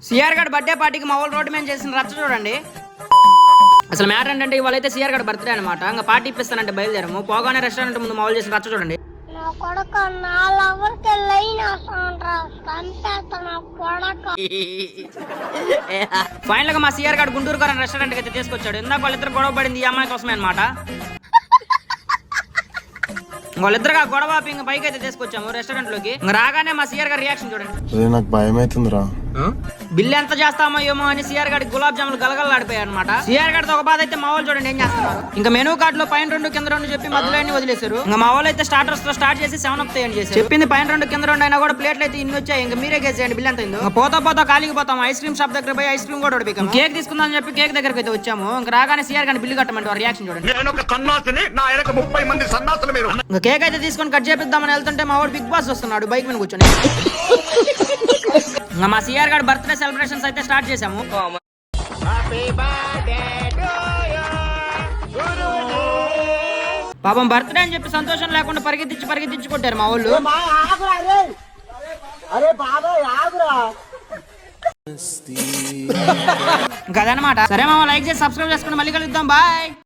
CR గడ్ birthday పార్టీకి మా వాళ్ళు రోడ్డు మీద చేసిన రచ్చ చూడండి. అసలు మ్యాటర్ ఏంటంటే ఇవాళ అయితే సిఆర్ గడ్ బర్త్డే అనమాట. ఇంకా పార్టీ ఇప్పిస్తానంటే బయలుదేరము. పోగానే రెస్టారెంట్ ముందు మా వాళ్ళు చేసిన రచ్చ చూడండి. ఫైనల్ గా మా సిఆర్ గడ్ గుంటూరు గారు రెస్టారెంట్ కి అయితే తీసుకొచ్చాడు. ఇందాక వాళ్ళిద్దరు గొడవ పడింది ఈ అమ్మాయి కోసమే అనమాట. వాళ్ళిద్దరుగా గొడవ ఇంక పైకి అయితే తీసుకొచ్చాము రెస్టారెంట్ లోకి. రాగానే మా సిఆర్ గారి రియాక్షన్ చూడండి. నాకు భయం అవుతుందిరా. బిల్లు ఎంత చేస్తామో ఏమో అని సిఆర్ గారికి గులాబ్ జాములు గలగలలాడిపోయాయి అనమాట. సిఆర్ గారితో ఒక బాధ అయితే మా వాళ్ళు చూడండి ఏం చేస్తున్నారు. ఇంకా మెనూ కార్డ్ లో పైన 2 కింద 2 చెప్పి మధ్యలో వదిలేశారు. ఇంకా మా వాళ్ళు అయితే స్టార్టర్స్ తో స్టార్ట్ చేసి 7 up చేయండి చేసి చెప్పింది పైన 2 కింద 2 అయినా కూడా ప్లేట్లు అయితే ఇన్ని వచ్చాయి. ఇంకా మీరే గేసేయండి బిల్ ఎంత అయిందో. పోతా పోతా ఖాళీకి పోతాం. ఐస్ క్రీమ్ షాప్ దగ్గర పోయి ఐస్ క్రీమ్ కూడా ఉడిపికాం. కేక్ తీసుకుందాం చెప్పి కేక్ దగ్గరికి అయితే వచ్చాము. ఇంకా రాగానే సిఆర్ గారిని బిల్లు కట్టమంటే రియాక్షన్ చూడండి. ఇంకా కేక్ అయితే తీసుకొని కట్ చేపిద్దామని వెళ్తుంటే మా వాడు బిగ్ బాస్ వస్తున్నాడు బైక్ మీద కూర్చొని. ఇంకా మా సిఆర్ గారి బర్త్డే సెలబ్రేషన్స్ అయితే స్టార్ట్ చేసాము. పాపం బర్త్డే అని చెప్పి సంతోషం లేకుండా పరిగెత్తించి కొట్టారు మా వాళ్ళు. ఇంకా అదనమాట. సరే మామ లైక్ చేసి సబ్స్క్రైబ్ చేసుకుని మళ్ళీ కలుద్దాం. బాయ్.